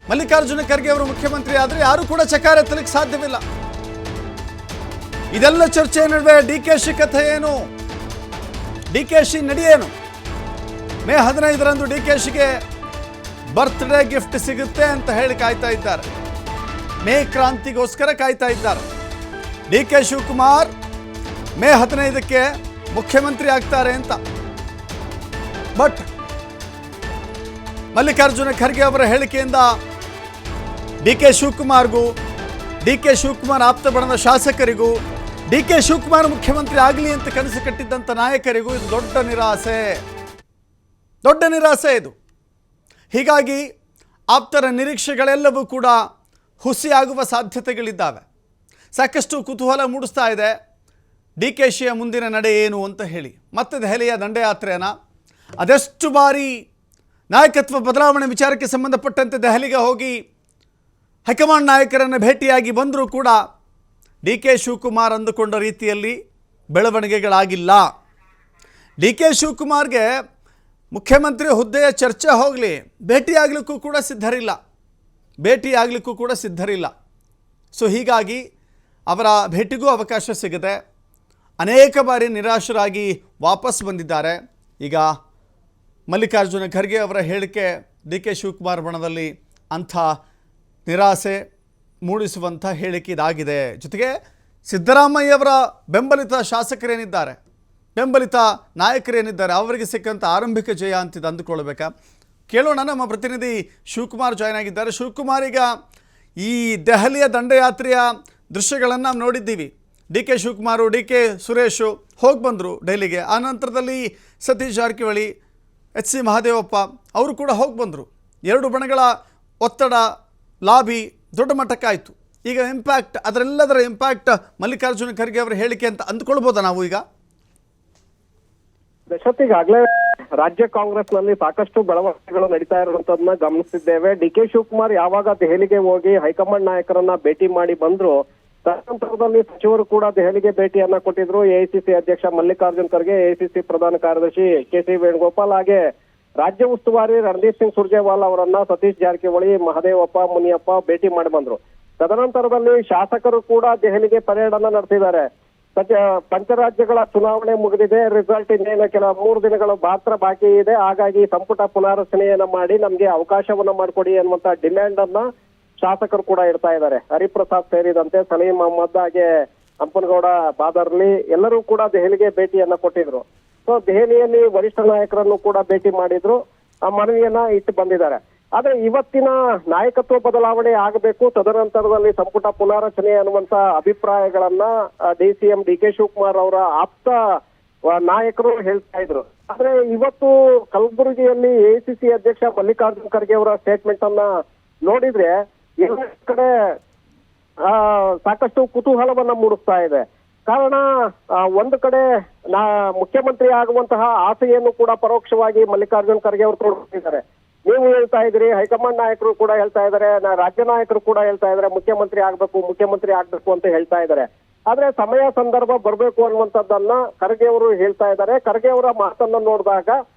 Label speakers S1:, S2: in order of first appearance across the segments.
S1: ಮಲ್ಲಿಕಾರ್ಜುನ ಖರ್ಗೆ ಅವರು ಮುಖ್ಯಮಂತ್ರಿ ಆದರೆ ಯಾರು ಕೂಡ ಚಕಾರ ಎತ್ತಲಿಕ್ಕೆ ಸಾಧ್ಯವಿಲ್ಲ. ಇದೆಲ್ಲ ಚರ್ಚೆ ನಡುವೆ ಡಿಕೆಶಿ ಕಥೆ ಏನು, ಡಿಕೆಶಿ ನಡೆಯೇನು? ಮೇ 15ರಂದು ಡಿಕೆಶಿಗೆ ಬರ್ತ್ಡೇ ಗಿಫ್ಟ್ ಸಿಗುತ್ತೆ ಅಂತ ಹೇಳಿ ಕಾಯ್ತಾ ಇದ್ದಾರೆ. ಮೇ ಕ್ರಾಂತಿಗೋಸ್ಕರ ಕಾಯ್ತಾ ಇದ್ದಾರೆ. ಡಿಕೆ ಶಿವಕುಮಾರ್ ಮೇ 15ಕ್ಕೆ ಮುಖ್ಯಮಂತ್ರಿ ಆಗ್ತಾರೆ ಅಂತ. ಬಟ್ ಮಲ್ಲಿಕಾರ್ಜುನ ಖರ್ಗೆ ಅವರ ಹೇಳಿಕೆಯಿಂದ ಡಿಕೆ ಶಿವಕುಮಾರ್ಗೂ, ಡಿಕೆ ಶಿವಕುಮಾರ್ ಆಪ್ತ ಬಣದ ಶಾಸಕರಿಗೂ, ಡಿಕೆ ಶಿವಕುಮಾರ್ ಮುಖ್ಯಮಂತ್ರಿ ಆಗಲಿ ಅಂತ ಕನಸು ಕಟ್ಟಿದ್ದಂಥ ನಾಯಕರಿಗೂ ಇದು ದೊಡ್ಡ ನಿರಾಸೆ ಇದು. ಹೀಗಾಗಿ ಆಪ್ತರ ನಿರೀಕ್ಷೆಗಳೆಲ್ಲವೂ ಕೂಡ ಹುಸಿಯಾಗುವ ಸಾಧ್ಯತೆಗಳಿದ್ದಾವೆ. ಸಾಕಷ್ಟು ಕುತೂಹಲ ಮೂಡಿಸ್ತಾ ಇದೆ ಡಿಕೆಶಿಯ ಮುಂದಿನ ನಡೆ ಏನು ಅಂತ ಹೇಳಿ. ಮತ್ತೆ ದೆಹಲಿಯ ದಂಡಯಾತ್ರೆನ ಅದೆಷ್ಟು ಬಾರಿ ನಾಯಕತ್ವ ಬದಲಾವಣೆ ವಿಚಾರಕ್ಕೆ ಸಂಬಂಧಪಟ್ಟಂತೆ ದೆಹಲಿಗೆ ಹೋಗಿ ಹೈಕಮಾಂಡ್ ನಾಯಕರನ್ನು ಭೇಟಿಯಾಗಿ ಬಂದರೂ ಕೂಡ ಡಿಕೆ ಶಿವಕುಮಾರ್ ಅಂದುಕೊಂಡ ರೀತಿಯಲ್ಲಿ ಬೆಳವಣಿಗೆಗಳಾಗಿಲ್ಲ. ಡಿಕೆ ಶಿವಕುಮಾರ್ಗೆ ಮುಖ್ಯಮಂತ್ರಿ ಹುದ್ದೆಯ ಚರ್ಚೆ ಹೋಗಲಿ, ಭೇಟಿಯಾಗಲಿಕ್ಕೂ ಕೂಡ ಸಿದ್ಧರಿಲ್ಲ. ಸೊ ಹೀಗಾಗಿ ಅವರ ಭೇಟಿಗೂ ಅವಕಾಶ ಸಿಗದೆ ಅನೇಕ ಬಾರಿ ನಿರಾಶರಾಗಿ ವಾಪಸ್ ಬಂದಿದ್ದಾರೆ. ಈಗ ಮಲ್ಲಿಕಾರ್ಜುನ ಖರ್ಗೆ ಅವರ ಹೇಳಿಕೆ ಡಿಕೆ ಶಿವಕುಮಾರ್ ಬಣದಲ್ಲಿ ಅಂಥ ನಿರಾಸೆ ಮೂಡಿಸುವಂಥ ಹೇಳಿಕೆ ಇದಾಗಿದೆ. ಜೊತೆಗೆ ಸಿದ್ದರಾಮಯ್ಯವರ ಬೆಂಬಲಿತ ಶಾಸಕರೇನಿದ್ದಾರೆ, ಬೆಂಬಲಿತ ನಾಯಕರೇನಿದ್ದಾರೆ, ಅವರಿಗೆ ಸಿಕ್ಕಂಥ ಆರಂಭಿಕ ಜಯ ಅಂತಿದ್ದು ಅಂದುಕೊಳ್ಬೇಕಾ? ಕೇಳೋಣ. ನಮ್ಮ ಪ್ರತಿನಿಧಿ ಶಿವಕುಮಾರ್ ಜಾಯ್ನ್ ಆಗಿದ್ದಾರೆ. ಶಿವಕುಮಾರ್, ಈಗ ಈ ದೆಹಲಿಯ ದಂಡಯಾತ್ರೆಯ ದೃಶ್ಯಗಳನ್ನು ನಾವು ನೋಡಿದ್ದೀವಿ. D K Shivakumar, D K Suresh ಹೋಗಿ ಬಂದರು ಡೆಲ್ಲಿಗೆ. ಆ ನಂತರದಲ್ಲಿ ಸತೀಶ್ ಜಾರಕಿಹೊಳಿ, ಎಚ್ ಸಿ ಮಹದೇವಪ್ಪ ಅವರು ಕೂಡ ಹೋಗಿ ಬಂದರು. ಎರಡು ಬಣಗಳ ಒತ್ತಡ, ಲಾಬಿ ದೊಡ್ಡ ಮಟ್ಟಕ್ಕಾಯಿತು. ಈಗ ಇಂಪ್ಯಾಕ್ಟ್, ಅದರೆಲ್ಲದರ ಇಂಪ್ಯಾಕ್ಟ್ ಮಲ್ಲಿಕಾರ್ಜುನ ಖರ್ಗೆ ಅವರ ಹೇಳಿಕೆ ಅಂತ ಅಂದ್ಕೊಳ್ಬೋದಾ ನಾವು ಈಗ?
S2: ಈಗಾಗಲೇ ರಾಜ್ಯ ಕಾಂಗ್ರೆಸ್ ನಲ್ಲಿ ಸಾಕಷ್ಟು ಬೆಳವಣಿಗೆಗಳು ನಡೀತಾ ಇರುವಂತದನ್ನ ಗಮನಿಸಿದ್ದೇವೆ. ಡಿ ಕೆ ಶಿವಕುಮಾರ್ ಯಾವಾಗ ದೆಹಲಿಗೆ ಹೋಗಿ ಹೈಕಮಾಂಡ್ ನಾಯಕರನ್ನ ಭೇಟಿ ಮಾಡಿ ಬಂದ್ರು, ತದನಂತರದಲ್ಲಿ ಸಚಿವರು ಕೂಡ ದೆಹಲಿಗೆ ಭೇಟಿಯನ್ನ ಕೊಟ್ಟಿದ್ರು. ಎಐಸಿಸಿ ಅಧ್ಯಕ್ಷ ಮಲ್ಲಿಕಾರ್ಜುನ್ ಖರ್ಗೆ, ಎಐಸಿಸಿ ಪ್ರಧಾನ ಕಾರ್ಯದರ್ಶಿ ಕೆ.ಸಿ. ವೇಣುಗೋಪಾಲ್, ಹಾಗೆ ರಾಜ್ಯ ಉಸ್ತುವಾರಿ ರಣದೀಪ್ ಸಿಂಗ್ ಸುರ್ಜೇವಾಲಾ ಅವರನ್ನ ಸತೀಶ್ ಜಾರಕಿಹೊಳಿ, ಮಹದೇವಪ್ಪ, ಮುನಿಯಪ್ಪ ಭೇಟಿ ಮಾಡಿ ಬಂದ್ರು. ತದನಂತರದಲ್ಲಿ ಶಾಸಕರು ಕೂಡ ದೆಹಲಿಗೆ ಪರೇಡ್ ಅನ್ನ ನಡೆಸಿದ್ದಾರೆ. ಪಂಚರಾಜ್ಯಗಳ ಚುನಾವಣೆ ಮುಗಿದಿದೆ, ರಿಸಲ್ಟ್ ಇನ್ನೇನು 3 ದಿನಗಳು ಮಾತ್ರ ಬಾಕಿ ಇದೆ. ಹಾಗಾಗಿ ಸಂಪುಟ ಪುನಾರಚನೆಯನ್ನ ಮಾಡಿ ನಮ್ಗೆ ಅವಕಾಶವನ್ನ ಮಾಡಿಕೊಡಿ ಅನ್ನುವಂತ ಡಿಮ್ಯಾಂಡ್ ಅನ್ನ ಶಾಸಕರು ಕೂಡ ಇಡ್ತಾ ಇದ್ದಾರೆ. ಹರಿಪ್ರಸಾದ್ ಸೇರಿದಂತೆ ಸಲೀಂ ಅಹಮದ್, ಹಾಗೆ ಹಂಪನಗೌಡ ಬಾದರ್ಲಿ ಎಲ್ಲರೂ ಕೂಡ ದೆಹಲಿಗೆ ಭೇಟಿಯನ್ನ ಕೊಟ್ಟಿದ್ರು. ಸೊ ದೆಹಲಿಯಲ್ಲಿ ವರಿಷ್ಠ ನಾಯಕರನ್ನು ಕೂಡ ಭೇಟಿ ಮಾಡಿದ್ರು, ಆ ಮನವಿಯನ್ನ ಇಟ್ಟು ಬಂದಿದ್ದಾರೆ. ಆದ್ರೆ ಇವತ್ತಿನ ನಾಯಕತ್ವ ಬದಲಾವಣೆ ಆಗಬೇಕು, ತದನಂತರದಲ್ಲಿ ಸಂಪುಟ ಪುನಾರಚನೆ ಅನ್ನುವಂತ ಅಭಿಪ್ರಾಯಗಳನ್ನ ಡಿ.ಸಿ.ಎಂ. ಡಿ ಕೆ ಶಿವಕುಮಾರ್ ಅವರ ಆಪ್ತ ನಾಯಕರು ಹೇಳ್ತಾ ಇದ್ರು. ಆದ್ರೆ ಇವತ್ತು ಕಲಬುರಗಿಯಲ್ಲಿ ಎಐಸಿಸಿ ಅಧ್ಯಕ್ಷ ಮಲ್ಲಿಕಾರ್ಜುನ್ ಖರ್ಗೆ ಅವರ ಸ್ಟೇಟ್ಮೆಂಟ್ ಅನ್ನ ನೋಡಿದ್ರೆ ಎಲ್ಲ ಕಡೆ ಸಾಕಷ್ಟು ಕುತೂಹಲವನ್ನ ಮೂಡಿಸ್ತಾ ಇದೆ. ಕಾರಣ ಒಂದು ಕಡೆ ಮುಖ್ಯಮಂತ್ರಿ ಆಗುವಂತಹ ಆಸೆಯನ್ನು ಕೂಡ ಪರೋಕ್ಷವಾಗಿ ಮಲ್ಲಿಕಾರ್ಜುನ್ ಖರ್ಗೆ ಅವರು ತೋರಿಸಿದ್ದಾರೆ. ನೀವು ಹೇಳ್ತಾ ಇದ್ರಿ, ಹೈಕಮಾಂಡ್ ನಾಯಕರು ಕೂಡ ಹೇಳ್ತಾ ಇದ್ದಾರೆ, ರಾಜ್ಯ ನಾಯಕರು ಕೂಡ ಹೇಳ್ತಾ ಇದ್ದಾರೆ ಮುಖ್ಯಮಂತ್ರಿ ಆಗ್ಬೇಕು ಅಂತ ಹೇಳ್ತಾ ಇದ್ದಾರೆ. ಆದ್ರೆ ಸಮಯ ಸಂದರ್ಭ ಬರ್ಬೇಕು ಅನ್ನುವಂಥದ್ದನ್ನ ಖರ್ಗೆ ಅವರು ಹೇಳ್ತಾ ಇದ್ದಾರೆ. ಖರ್ಗೆ ಅವರ ಮಾತನ್ನ ನೋಡಿದಾಗ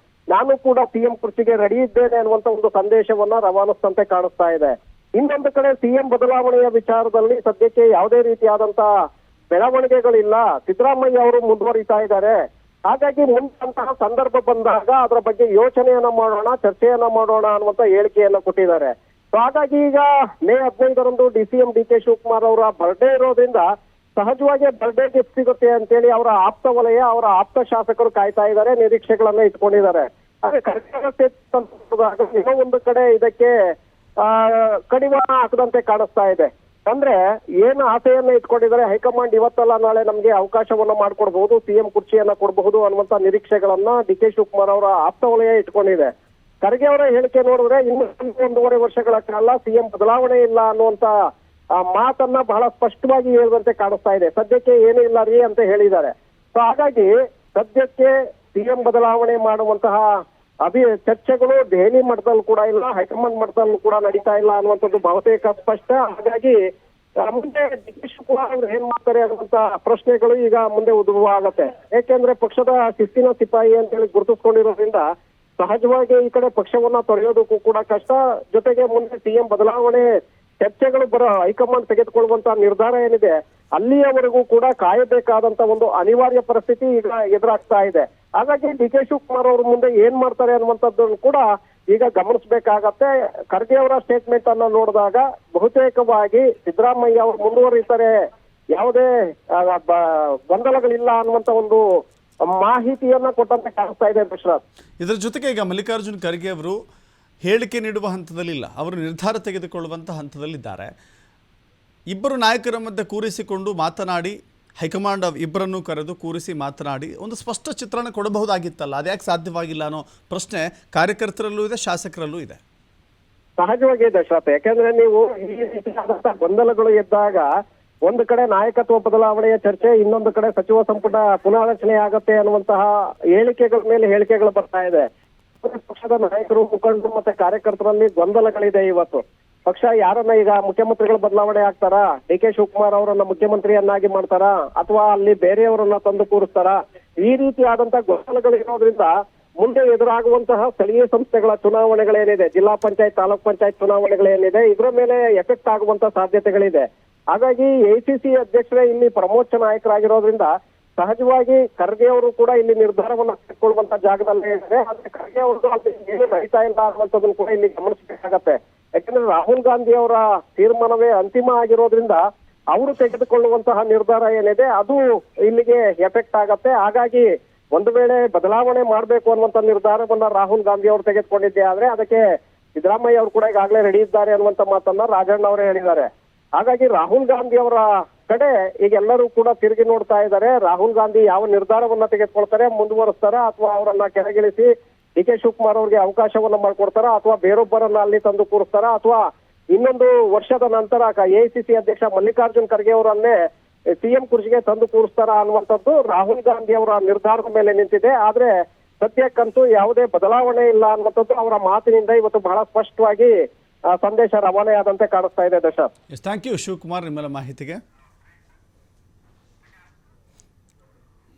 S2: ನಾನು ಕೂಡ ಸಿಎಂ ಕುರ್ಚಿಗೆ ರೆಡಿ ಇದ್ದೇನೆ ಅನ್ನುವಂತ ಒಂದು ಸಂದೇಶವನ್ನ ರವಾನಿಸಿದಂತೆ ಕಾಣಿಸ್ತಾ ಇದೆ. ಇನ್ನೊಂದು ಕಡೆ ಸಿಎಂ ಬದಲಾವಣೆಯ ವಿಚಾರದಲ್ಲಿ ಸದ್ಯಕ್ಕೆ ಯಾವುದೇ ರೀತಿಯಾದಂತ ಬೆಳವಣಿಗೆಗಳಿಲ್ಲ. ಸಿದ್ದರಾಮಯ್ಯ ಅವರು ಮುಂದುವರಿತಾ ಇದ್ದಾರೆ. ಹಾಗಾಗಿ ಮುಂದಂತಹ ಸಂದರ್ಭ ಬಂದಾಗ ಅದರ ಬಗ್ಗೆ ಯೋಚನೆಯನ್ನ ಮಾಡೋಣ, ಚರ್ಚೆಯನ್ನ ಮಾಡೋಣ ಅನ್ನುವಂತ ಹೇಳಿಕೆಯನ್ನ ಕೊಟ್ಟಿದ್ದಾರೆ. ಸೊ ಹಾಗಾಗಿ ಈಗ ಮೇ 15ರಂದು ಡಿ.ಸಿ.ಎಂ. ಡಿ ಕೆ ಶಿವಕುಮಾರ್ ಅವರ ಬರ್ಡೇ ಇರೋದ್ರಿಂದ ಸಹಜವಾಗಿ ಬರ್ಡೇ ಗಿಫ್ಟ್ ಸಿಗುತ್ತೆ ಅಂತೇಳಿ ಅವರ ಆಪ್ತ ವಲಯ, ಅವರ ಆಪ್ತ ಶಾಸಕರು ಕಾಯ್ತಾ ಇದ್ದಾರೆ, ನಿರೀಕ್ಷೆಗಳನ್ನ ಇಟ್ಕೊಂಡಿದ್ದಾರೆ. ಆದ್ರೆ ಇನ್ನೂ ಒಂದು ಕಡೆ ಇದಕ್ಕೆ ಕಡಿವಾಣ ಹಾಕದಂತೆ ಕಾಣಿಸ್ತಾ ಇದೆ. ಅಂದ್ರೆ ಏನು ಆಸೆಯನ್ನ ಇಟ್ಕೊಂಡಿದ್ದಾರೆ, ಹೈಕಮಾಂಡ್ ಇವತ್ತಲ್ಲ ನಾಳೆ ನಮ್ಗೆ ಅವಕಾಶವನ್ನ ಮಾಡ್ಕೊಡ್ಬಹುದು, ಸಿಎಂ ಕುರ್ಚಿಯನ್ನ ಕೊಡಬಹುದು ಅನ್ನುವಂತ ನಿರೀಕ್ಷೆಗಳನ್ನ ಡಿ ಕೆ ಶಿವಕುಮಾರ್ ಅವರ ಆಪ್ತ ವಲಯ ಇಟ್ಕೊಂಡಿದೆ. ಖರ್ಗೆ ಅವರ ಹೇಳಿಕೆ ನೋಡಿದ್ರೆ ಇನ್ನು 1.5 ವರ್ಷಗಳ ಕಾಲ ಸಿಎಂ ಬದಲಾವಣೆ ಇಲ್ಲ ಅನ್ನುವಂತ ಮಾತನ್ನ ಬಹಳ ಸ್ಪಷ್ಟವಾಗಿ ಹೇಳುವಂತೆ ಕಾಣಿಸ್ತಾ ಇದೆ. ಸದ್ಯಕ್ಕೆ ಏನೂ ಇಲ್ಲ ರೀ ಅಂತ ಹೇಳಿದ್ದಾರೆ. ಸೊ ಹಾಗಾಗಿ ಸದ್ಯಕ್ಕೆ ಸಿಎಂ ಬದಲಾವಣೆ ಮಾಡುವಂತಹ ಚರ್ಚೆಗಳು ದೆಹಲಿ ಮಟ್ಟದಲ್ಲೂ ಕೂಡ ಇಲ್ಲ, ಹೈಕಮಾಂಡ್ ಮಟ್ಟದಲ್ಲೂ ಕೂಡ ನಡೀತಾ ಇಲ್ಲ ಅನ್ನುವಂಥದ್ದು ಬಹುತೇಕ ಸ್ಪಷ್ಟ. ಹಾಗಾಗಿ ಮುಂದೆ ಡಿ ಕೆ ಶಿವಕುಮಾರ್ ಅವರು ಏನ್ ಮಾಡ್ತಾರೆ ಅನ್ನುವಂತ ಪ್ರಶ್ನೆಗಳು ಈಗ ಮುಂದೆ ಉದ್ಭವ ಆಗತ್ತೆ. ಯಾಕೆಂದ್ರೆ ಪಕ್ಷದ ಶಿಸ್ತಿನ ಸಿಪಾಯಿ ಅಂತ ಹೇಳಿ ಗುರುತಿಸ್ಕೊಂಡಿರೋದ್ರಿಂದ ಸಹಜವಾಗಿ ಈ ಕಡೆ ಪಕ್ಷವನ್ನ ತೊರೆಯೋದಕ್ಕೂ ಕೂಡ ಕಷ್ಟ. ಜೊತೆಗೆ ಮುಂದೆ ಸಿಎಂ ಬದಲಾವಣೆ ಚರ್ಚೆಗಳು ಹೈಕಮಾಂಡ್ ತೆಗೆದುಕೊಳ್ಳುವಂತ ನಿರ್ಧಾರ ಏನಿದೆ ಅಲ್ಲಿಯವರೆಗೂ ಕೂಡ ಕಾಯಬೇಕಾದಂತ ಒಂದು ಅನಿವಾರ್ಯ ಪರಿಸ್ಥಿತಿ ಈಗ ಎದುರಾಗ್ತಾ ಇದೆ. ಹಾಗಾಗಿ ಡಿ ಕೆ ಶಿವಕುಮಾರ್ ಅವರು ಮುಂದೆ ಏನ್ ಮಾಡ್ತಾರೆ ಅನ್ನುವಂಥದ್ದನ್ನು ಕೂಡ ಈಗ ಗಮನಿಸಬೇಕಾಗತ್ತೆ. ಖರ್ಗೆ ಅವರ ಸ್ಟೇಟ್ಮೆಂಟ್ ಅನ್ನ ನೋಡಿದಾಗ ಬಹುತೇಕವಾಗಿ ಸಿದ್ದರಾಮಯ್ಯ ಅವರು ಮುಂದುವರಿತಾರೆ, ಯಾವುದೇ ಗೊಂದಲಗಳಿಲ್ಲ ಅನ್ನುವಂತ ಒಂದು ಮಾಹಿತಿಯನ್ನ ಕೊಟ್ಟಂತೆ ಕಾಣಿಸ್ತಾ ಇದೆ ದಶರಥ್.
S1: ಇದರ ಜೊತೆಗೆ ಈಗ ಮಲ್ಲಿಕಾರ್ಜುನ್ ಖರ್ಗೆ ಅವರು ಹೇಳಿಕೆ ನೀಡುವ ಹಂತದಲ್ಲಿಲ್ಲ, ಅವರು ನಿರ್ಧಾರ ತೆಗೆದುಕೊಳ್ಳುವಂಥ ಹಂತದಲ್ಲಿದ್ದಾರೆ. ಇಬ್ಬರು ನಾಯಕರ ಮಧ್ಯೆ ಕೂರಿಸಿಕೊಂಡು ಮಾತನಾಡಿ, ಹೈಕಮಾಂಡ್ ಇಬ್ಬರನ್ನು ಕರೆದು ಕೂರಿಸಿ ಮಾತನಾಡಿ ಒಂದು ಸ್ಪಷ್ಟ ಚಿತ್ರಣ ಕೊಡಬಹುದಾಗಿತ್ತಲ್ಲ, ಅದ್ಯಾಕೆ ಸಾಧ್ಯವಾಗಿಲ್ಲ ಅನ್ನೋ ಪ್ರಶ್ನೆ ಕಾರ್ಯಕರ್ತರಲ್ಲೂ ಇದೆ, ಶಾಸಕರಲ್ಲೂ ಇದೆ.
S2: ಸಹಜವಾಗಿ ದಶರಥ, ಯಾಕಂದ್ರೆ ನೀವು ಈ ರೀತಿಯಾದಂತಹ ಗೊಂದಲಗಳು ಎದ್ದಾಗ ಒಂದು ಕಡೆ ನಾಯಕತ್ವ ಬದಲಾವಣೆಯ ಚರ್ಚೆ, ಇನ್ನೊಂದು ಕಡೆ ಸಚಿವ ಸಂಪುಟ ಪುನಾರಚನೆ ಆಗತ್ತೆ ಅನ್ನುವಂತಹ ಹೇಳಿಕೆಗಳ ಮೇಲೆ ಹೇಳಿಕೆಗಳು ಬರ್ತಾ ಇದೆ. ಪಕ್ಷದ ನಾಯಕರು, ಮುಖಂಡರು ಮತ್ತೆ ಕಾರ್ಯಕರ್ತರಲ್ಲಿ ಗೊಂದಲಗಳಿದೆ. ಇವತ್ತು ಪಕ್ಷ ಯಾರನ್ನ ಈಗ ಮುಖ್ಯಮಂತ್ರಿಗಳು ಬದಲಾವಣೆ ಆಗ್ತಾರಾ, ಡಿ ಕೆ ಶಿವಕುಮಾರ್ ಅವರನ್ನ ಮುಖ್ಯಮಂತ್ರಿಯನ್ನಾಗಿ ಮಾಡ್ತಾರಾ ಅಥವಾ ಅಲ್ಲಿ ಬೇರೆಯವರನ್ನ ತಂದು ಕೂರಿಸ್ತಾರಾ, ಈ ರೀತಿಯಾದಂತಹ ಗೊಂದಲಗಳು ಇರೋದ್ರಿಂದ ಮುಂದೆ ಎದುರಾಗುವಂತಹ ಸ್ಥಳೀಯ ಸಂಸ್ಥೆಗಳ ಚುನಾವಣೆಗಳೇನಿದೆ, ಜಿಲ್ಲಾ ಪಂಚಾಯತ್, ತಾಲೂಕ್ ಪಂಚಾಯತ್ ಚುನಾವಣೆಗಳೇನಿದೆ, ಇದರ ಮೇಲೆ ಎಫೆಕ್ಟ್ ಆಗುವಂತಹ ಸಾಧ್ಯತೆಗಳಿದೆ. ಹಾಗಾಗಿ ಎಐಸಿಸಿ ಅಧ್ಯಕ್ಷರೇ ಇಲ್ಲಿ ಪ್ರಮೋಚ ನಾಯಕರಾಗಿರೋದ್ರಿಂದ ಸಹಜವಾಗಿ ಖರ್ಗೆ ಅವರು ಕೂಡ ಇಲ್ಲಿ ನಿರ್ಧಾರವನ್ನು ತೆಗೆದುಕೊಳ್ಳುವಂತ ಜಾಗದಲ್ಲೇ ಇದ್ದಾರೆ. ಆದ್ರೆ ಖರ್ಗೆ ಅವರು ಅಲ್ಲಿ ಏನು ನಡೀತಾ ಇಲ್ಲ ಅನ್ನುವಂಥದ್ದನ್ನು ಕೂಡ ಇಲ್ಲಿ ಗಮನಿಸಬೇಕಾಗತ್ತೆ. ಯಾಕಂದ್ರೆ ರಾಹುಲ್ ಗಾಂಧಿ ಅವರ ತೀರ್ಮಾನವೇ ಅಂತಿಮ ಆಗಿರೋದ್ರಿಂದ ಅವರು ತೆಗೆದುಕೊಳ್ಳುವಂತಹ ನಿರ್ಧಾರ ಏನಿದೆ ಅದು ಇಲ್ಲಿಗೆ ಎಫೆಕ್ಟ್ ಆಗತ್ತೆ. ಹಾಗಾಗಿ ಒಂದು ವೇಳೆ ಬದಲಾವಣೆ ಮಾಡಬೇಕು ಅನ್ನುವಂತ ನಿರ್ಧಾರವನ್ನ ರಾಹುಲ್ ಗಾಂಧಿ ಅವರು ತೆಗೆದುಕೊಂಡಿದ್ದೆ ಆದ್ರೆ ಅದಕ್ಕೆ ಸಿದ್ದರಾಮಯ್ಯ ಅವರು ಕೂಡ ಈಗಾಗಲೇ ರೆಡಿ ಇದ್ದಾರೆ ಅನ್ನುವಂತ ಮಾತನ್ನ ರಾಜಣ್ಣ ಅವರೇ ಹೇಳಿದ್ದಾರೆ. ಹಾಗಾಗಿ ರಾಹುಲ್ ಗಾಂಧಿ ಅವರ ಕಡೆ ಈಗ ಎಲ್ಲರೂ ಕೂಡ ತಿರುಗಿ ನೋಡ್ತಾ ಇದ್ದಾರೆ. ರಾಹುಲ್ ಗಾಂಧಿ ಯಾವ ನಿರ್ಧಾರವನ್ನ ತೆಗೆದುಕೊಳ್ತಾರೆ, ಮುಂದುವರಿಸ್ತಾರ ಅಥವಾ ಅವರನ್ನ ಕೆಳಗಿಳಿಸಿ ಡಿ ಕೆ ಶಿವಕುಮಾರ್ ಅವರಿಗೆ ಅವಕಾಶವನ್ನ ಮಾಡ್ಕೊಡ್ತಾರ ಅಥವಾ ಬೇರೊಬ್ಬರನ್ನ ಅಲ್ಲಿ ತಂದು ಕೂರಿಸ್ತಾರ ಅಥವಾ ಇನ್ನೊಂದು ವರ್ಷದ ನಂತರ ಎಐಸಿಸಿ ಅಧ್ಯಕ್ಷ ಮಲ್ಲಿಕಾರ್ಜುನ್ ಖರ್ಗೆ ಅವರನ್ನೇ ಸಿಎಂ ಕುರ್ಚಿಗೆ ತಂದು ಕೂರಿಸ್ತಾರ ಅನ್ನುವಂಥದ್ದು ರಾಹುಲ್ ಗಾಂಧಿ ಅವರ ನಿರ್ಧಾರದ ಮೇಲೆ ನಿಂತಿದೆ. ಆದ್ರೆ ಸದ್ಯಕ್ಕಂತೂ ಯಾವುದೇ ಬದಲಾವಣೆ ಇಲ್ಲ ಅನ್ನುವಂಥದ್ದು ಅವರ ಮಾತಿನಿಂದ ಇವತ್ತು ಬಹಳ ಸ್ಪಷ್ಟವಾಗಿ ಸಂದೇಶ ರವಾನೆ ಆದಂತೆ ಕಾಣಿಸ್ತಾ ಇದೆ ದಶರಥ್.
S1: ಥ್ಯಾಂಕ್ ಯು ಶಿವಕುಮಾರ್, ನಿಮ್ಮೆಲ್ಲ ಮಾಹಿತಿಗೆ.